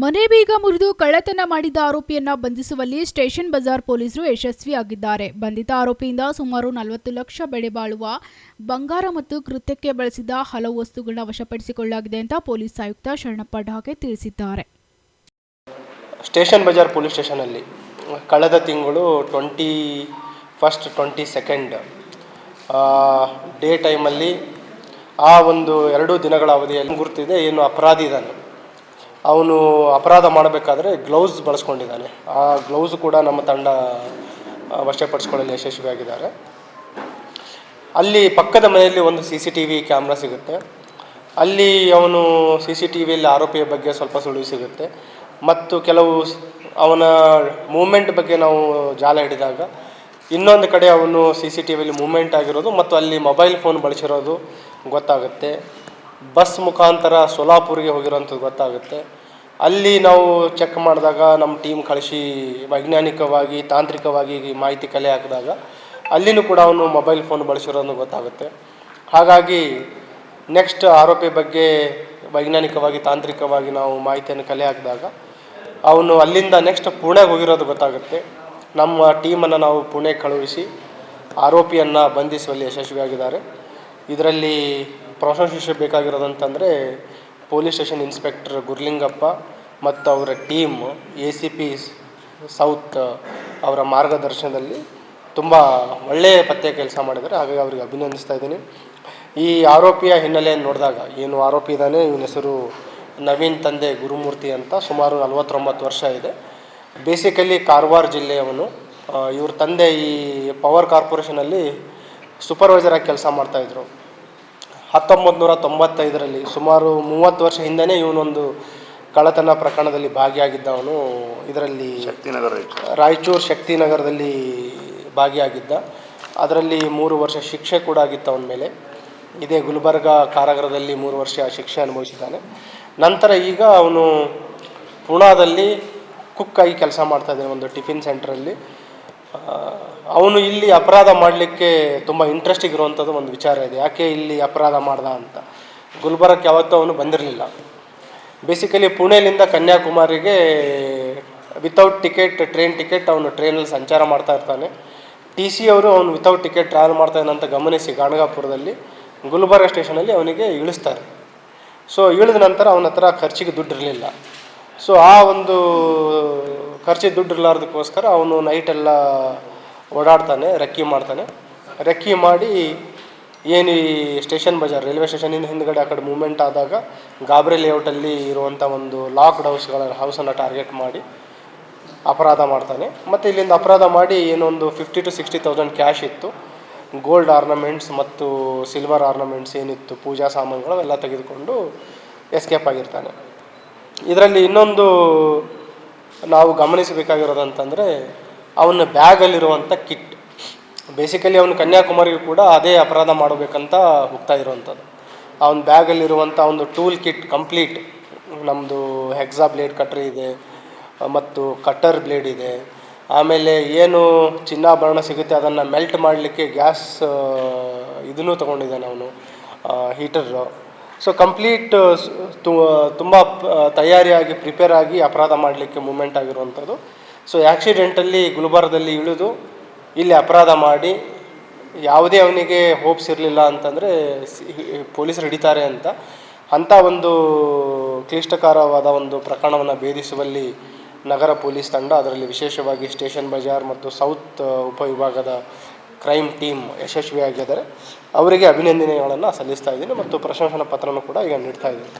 ಮನೆ ಬೀಗ ಮುರಿದು ಕಳ್ಳತನ ಮಾಡಿದ ಆರೋಪಿಯನ್ನ ಬಂಧಿಸುವಲ್ಲಿ ಸ್ಟೇಷನ್ ಬಜಾರ್ ಪೊಲೀಸರು ಯಶಸ್ವಿಯಾಗಿದ್ದಾರೆ. ಬಂಧಿತ ಆರೋಪಿಯಿಂದ ಸುಮಾರು 40 ಲಕ್ಷ ಬೆಲೆ ಬಾಳುವ ಬಂಗಾರ ಮತ್ತು ಕೃತ್ಯಕ್ಕೆ ಬಳಸಿದ ಹಲವು ವಸ್ತುಗಳನ್ನ ವಶಪಡಿಸಿಕೊಳ್ಳಲಾಗಿದೆ ಅಂತ ಪೊಲೀಸ್ ಆಯುಕ್ತ ಶರಣಪ್ಪ ಢಾಕೆ ತಿಳಿಸಿದ್ದಾರೆ. ಸ್ಟೇಷನ್ ಬಜಾರ್ ಪೊಲೀಸ್ ಸ್ಟೇಷನಲ್ಲಿ ಕಳೆದ ತಿಂಗಳು 21st 22nd ಡೇ ಟೈಮಲ್ಲಿ ಆ ಒಂದು 2 ದಿನಗಳ ಅವಧಿಯಲ್ಲಿ ಗುರುತಿದೆ ಏನು ಅಪರಾಧಿ ಇದ್ದಾನೆ ಅವನು ಅಪರಾಧ ಮಾಡಬೇಕಾದ್ರೆ ಗ್ಲೌಸ್ ಬಳಸ್ಕೊಂಡಿದ್ದಾನೆ. ಆ ಗ್ಲೌಸ್ ಕೂಡ ನಮ್ಮ ತಂಡ ವಶಪಡಿಸಿಕೊಳ್ಳಲು ಯಶಸ್ವಿಯಾಗಿದ್ದಾರೆ. ಅಲ್ಲಿ ಪಕ್ಕದ ಮನೆಯಲ್ಲಿ ಒಂದು CCTV ಕ್ಯಾಮ್ರಾ ಸಿಗುತ್ತೆ. ಅಲ್ಲಿ ಅವನು CCTVಯಲ್ಲಿ ಆರೋಪಿಯ ಬಗ್ಗೆ ಸ್ವಲ್ಪ ಸುಳಿವು ಸಿಗುತ್ತೆ ಮತ್ತು ಕೆಲವು ಅವನ ಮೂಮೆಂಟ್ ಬಗ್ಗೆ ನಾವು ಜಾಲ ಹಿಡಿದಾಗ ಇನ್ನೊಂದು ಕಡೆ ಅವನು CCTVಯಲ್ಲಿ ಮೂಮೆಂಟ್ ಆಗಿರೋದು ಮತ್ತು ಅಲ್ಲಿ ಮೊಬೈಲ್ ಫೋನ್ ಬಳಸಿರೋದು ಗೊತ್ತಾಗುತ್ತೆ. ಬಸ್ ಮುಖಾಂತರ ಸೋಲಾಪುರಿಗೆ ಹೋಗಿರೋಂಥದ್ದು ಗೊತ್ತಾಗುತ್ತೆ. ಅಲ್ಲಿ ನಾವು ಚೆಕ್ ಮಾಡಿದಾಗ ನಮ್ಮ ಟೀಮ್ ಕಳಿಸಿ ವೈಜ್ಞಾನಿಕವಾಗಿ ತಾಂತ್ರಿಕವಾಗಿ ಮಾಹಿತಿ ಕಲೆ ಹಾಕಿದಾಗ ಅಲ್ಲಿನೂ ಕೂಡ ಅವನು ಮೊಬೈಲ್ ಫೋನ್ ಬಳಸಿರೋದು ಗೊತ್ತಾಗುತ್ತೆ. ಹಾಗಾಗಿ ನೆಕ್ಸ್ಟ್ ಆರೋಪಿ ಬಗ್ಗೆ ವೈಜ್ಞಾನಿಕವಾಗಿ ತಾಂತ್ರಿಕವಾಗಿ ನಾವು ಮಾಹಿತಿಯನ್ನು ಕಲೆ ಹಾಕಿದಾಗ ಅವನು ಅಲ್ಲಿಂದ ನೆಕ್ಸ್ಟ್ ಪುಣೆಗೆ ಹೋಗಿರೋದು ಗೊತ್ತಾಗುತ್ತೆ. ನಮ್ಮ ಟೀಮನ್ನು ನಾವು ಪುಣೆಗೆ ಕಳುಹಿಸಿ ಆರೋಪಿಯನ್ನು ಬಂಧಿಸುವಲ್ಲಿ ಯಶಸ್ವಿಯಾಗಿದ್ದಾರೆ. ಇದರಲ್ಲಿ ಪ್ರಶಂಸೆ ಬೇಕಾಗಿರೋದಂತಂದರೆ ಪೊಲೀಸ್ ಸ್ಟೇಷನ್ ಇನ್ಸ್ಪೆಕ್ಟರ್ ಗುರ್ಲಿಂಗಪ್ಪ ಮತ್ತು ಅವರ ಟೀಮ್ ACP ಸೌತ್ ಅವರ ಮಾರ್ಗದರ್ಶನದಲ್ಲಿ ತುಂಬ ಒಳ್ಳೆಯ ಪತ್ತೆ ಕೆಲಸ ಮಾಡಿದ್ದಾರೆ. ಹಾಗಾಗಿ ಅವರಿಗೆ ಅಭಿನಂದಿಸ್ತಾ ಇದ್ದೀನಿ. ಈ ಆರೋಪಿಯ ಹಿನ್ನೆಲೆಯನ್ನು ನೋಡಿದಾಗ ಏನು ಆರೋಪಿ ಇದ್ದಾನೆ, ಇವನ ಹೆಸರು ನವೀನ್, ತಂದೆ ಗುರುಮೂರ್ತಿ ಅಂತ, ಸುಮಾರು 49 ವರ್ಷ ಇದೆ. ಬೇಸಿಕಲಿ ಕಾರವಾರ ಜಿಲ್ಲೆಯವನು. ಇವ್ರ ತಂದೆ ಈ ಪವರ್ ಕಾರ್ಪೊರೇಷನಲ್ಲಿ ಸೂಪರ್ವೈಸರಾಗಿ ಕೆಲಸ ಮಾಡ್ತಾಯಿದ್ರು. 1995ರಲ್ಲಿ ಸುಮಾರು 30 ವರ್ಷ ಹಿಂದೆಯೇ ಇವನೊಂದು ಕಳ್ಳತನ ಪ್ರಕರಣದಲ್ಲಿ ಭಾಗಿಯಾಗಿದ್ದವನು. ಇದರಲ್ಲಿ ರಾಯಚೂರು ಶಕ್ತಿನಗರದಲ್ಲಿ ಭಾಗಿಯಾಗಿದ್ದ. ಅದರಲ್ಲಿ 3 ವರ್ಷ ಶಿಕ್ಷೆ ಕೂಡ ಆಗಿತ್ತು ಅವನ ಮೇಲೆ. ಇದೇ ಗುಲ್ಬರ್ಗ ಕಾರಾಗೃಹದಲ್ಲಿ 3 ವರ್ಷ ಶಿಕ್ಷೆ ಅನುಭವಿಸಿದ್ದಾನೆ. ನಂತರ ಈಗ ಅವನು ಪುಣಾದಲ್ಲಿ ಕುಕ್ ಆಗಿ ಕೆಲಸ ಮಾಡ್ತಾಯಿದ್ದಾನೆ ಒಂದು ಟಿಫಿನ್ ಸೆಂಟ್ರಲ್ಲಿ. ಅವನು ಇಲ್ಲಿ ಅಪರಾಧ ಮಾಡಲಿಕ್ಕೆ ತುಂಬ ಇಂಟ್ರೆಸ್ಟಿಂಗ್ ಇರುವಂಥದ್ದು ಒಂದು ವಿಚಾರ ಇದೆ. ಯಾಕೆ ಇಲ್ಲಿ ಅಪರಾಧ ಮಾಡ್ದ ಅಂತ. ಗುಲ್ಬರ್ಗಕ್ಕೆ ಯಾವತ್ತೂ ಅವನು ಬಂದಿರಲಿಲ್ಲ. ಬೇಸಿಕಲಿ ಪುಣೆಯಿಂದ ಕನ್ಯಾಕುಮಾರಿಗೆ ವಿತೌಟ್ ಟಿಕೆಟ್, ಟ್ರೈನ್ ಟಿಕೆಟ್ ಅವನು ಟ್ರೈನಲ್ಲಿ ಸಂಚಾರ ಮಾಡ್ತಾ ಇರ್ತಾನೆ. TC ಅವರು ಅವನು ವಿತೌಟ್ ಟಿಕೆಟ್ ಟ್ರಾವೆಲ್ ಮಾಡ್ತಾನೆ ಅಂತ ಗಮನಿಸಿ ಗಾಣಗಾಪುರದಲ್ಲಿ ಗುಲ್ಬರ್ಗ ಸ್ಟೇಷನಲ್ಲಿ ಅವನಿಗೆ ಇಳಿಸ್ತಾರೆ. ಸೊ ಇಳಿದ ನಂತರ ಅವನ ಹತ್ರ ಖರ್ಚಿಗೆ ದುಡ್ಡು ಇರಲಿಲ್ಲ. ಸೊ ಆ ಒಂದು ಖರ್ಚಿಗೆ ದುಡ್ಡು ಇರಲಾರ್ದಕ್ಕೋಸ್ಕರ ಅವನು ನೈಟೆಲ್ಲ ಓಡಾಡ್ತಾನೆ, ರೆಕ್ಕಿ ಮಾಡ್ತಾನೆ. ರೆಕ್ಕಿ ಮಾಡಿ ಏನು ಈ ಸ್ಟೇಷನ್ ಬಜಾರ್ ರೈಲ್ವೆ ಸ್ಟೇಷನಿಂದ ಹಿಂದ್ಗಡೆ ಆ ಕಡೆ ಮೂಮೆಂಟ್ ಆದಾಗ ಗಾಬ್ರಿ ಲೇಔಟಲ್ಲಿ ಇರುವಂಥ ಒಂದು ಲಾಕ್ಡ್ ಹೌಸನ್ನು ಟಾರ್ಗೆಟ್ ಮಾಡಿ ಅಪರಾಧ ಮಾಡ್ತಾನೆ. ಮತ್ತು ಇಲ್ಲಿಂದ ಅಪರಾಧ ಮಾಡಿ ಏನೊಂದು 50,000 to 60,000 ಕ್ಯಾಶ್ ಇತ್ತು, ಗೋಲ್ಡ್ ಆರ್ನಮೆಂಟ್ಸ್ ಮತ್ತು ಸಿಲ್ವರ್ ಆರ್ನಮೆಂಟ್ಸ್ ಏನಿತ್ತು, ಪೂಜಾ ಸಾಮಾನುಗಳು ಎಲ್ಲ ತೆಗೆದುಕೊಂಡು ಎಸ್ಕೇಪ್ ಆಗಿರ್ತಾನೆ. ಇದರಲ್ಲಿ ಇನ್ನೊಂದು ನಾವು ಗಮನಿಸಬೇಕಾಗಿರೋದಂತಂದರೆ ಅವನ ಬ್ಯಾಗಲ್ಲಿರುವಂಥ ಕಿಟ್. ಬೇಸಿಕಲಿ ಅವನು ಕನ್ಯಾಕುಮಾರಿಗೂ ಕೂಡ ಅದೇ ಅಪರಾಧ ಮಾಡಬೇಕಂತ ಹೋಗ್ತಾ ಇರುವಂಥದ್ದು. ಅವನ ಬ್ಯಾಗಲ್ಲಿರುವಂಥ ಒಂದು ಟೂಲ್ ಕಿಟ್ ಕಂಪ್ಲೀಟ್. ನಮ್ಮದು ಹೆಕ್ಸಾ ಬ್ಲೇಡ್ ಕಟ್ರ್ ಇದೆ ಮತ್ತು ಕಟ್ಟರ್ ಬ್ಲೇಡ್ ಇದೆ. ಆಮೇಲೆ ಏನು ಚಿನ್ನಾಭರಣ ಸಿಗುತ್ತೆ ಅದನ್ನು ಮೆಲ್ಟ್ ಮಾಡಲಿಕ್ಕೆ ಗ್ಯಾಸ್ ಇದನ್ನು ತೊಗೊಂಡಿದ್ದಾನೆ ಅವನು, ಹೀಟರು. ಸೊ ಕಂಪ್ಲೀಟ್ ತುಂಬ ತಯಾರಿಯಾಗಿ ಪ್ರಿಪೇರ್ ಆಗಿ ಅಪರಾಧ ಮಾಡಲಿಕ್ಕೆ ಮೂಮೆಂಟ್ ಆಗಿರುವಂಥದ್ದು. ಸೊ ಆ್ಯಕ್ಸಿಡೆಂಟಲ್ಲಿ ಗುಲ್ಬರ್ಗದಲ್ಲಿ ಇಳಿದು ಇಲ್ಲಿ ಅಪರಾಧ ಮಾಡಿ ಯಾವುದೇ ಅವನಿಗೆ ಹೋಪ್ಸ್ ಇರಲಿಲ್ಲ ಅಂತಂದರೆ ಪೊಲೀಸರು ಹಿಡಿತಾರೆ ಅಂಥ ಒಂದು ಕ್ಲಿಷ್ಟಕರವಾದ ಒಂದು ಪ್ರಕರಣವನ್ನು ಭೇದಿಸುವಲ್ಲಿ ನಗರ ಪೊಲೀಸ್ ತಂಡ, ಅದರಲ್ಲಿ ವಿಶೇಷವಾಗಿ ಸ್ಟೇಷನ್ ಬಜಾರ್ ಮತ್ತು ಸೌತ್ ಉಪವಿಭಾಗದ ಕ್ರೈಮ್ ಟೀಮ್ ಯಶಸ್ವಿಯಾಗಿದ್ದಾರೆ. ಅವರಿಗೆ ಅಭಿನಂದನೆಗಳನ್ನು ಸಲ್ಲಿಸ್ತಾ ಇದ್ದೀನಿ ಮತ್ತು ಪ್ರಶಂಸನಾ ಪತ್ರನೂ ಕೂಡ ಈಗ ನೀಡ್ತಾ ಇದ್ದೀನಿ.